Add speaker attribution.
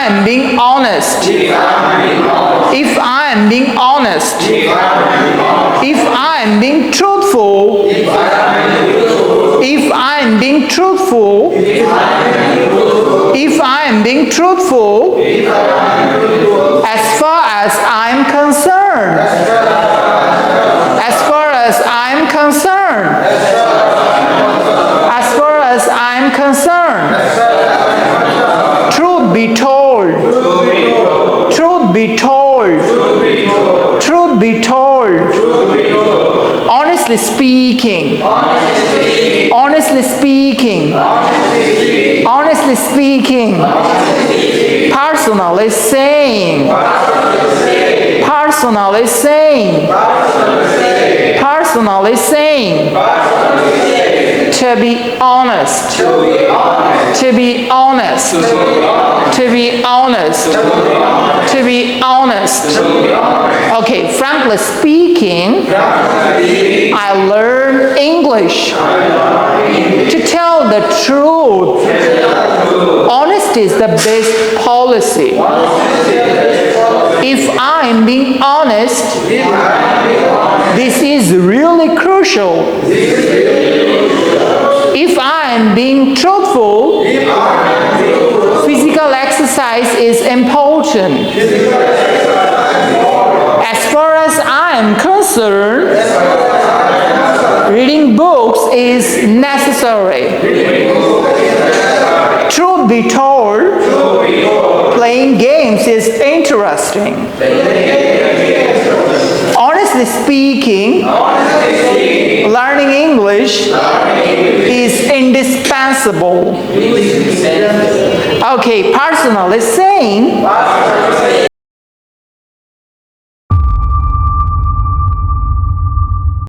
Speaker 1: am being honest, if I am being honest, if I am being truthful, if I am being truthful, if I am being truthful, as far as I'm concerned, as far as I'm concerned, as far as I'm concerned. Truth be told, truth be told, truth be told. Honestly speaking, honestly speaking, honestly speaking. Personally saying, personally saying, personally saying. To be honest, to be honest, to be honest, to be honest. Okay, frankly speaking, I learned English to tell the truth. Honesty is the best policy. If I am being honest, this is really crucial. If I am being truthful, physical exercise is important. As far as I am concerned, reading books is necessary. Truth be told, playing games is interesting. Honestly speaking, learning English is indispensable. Okay, personally saying,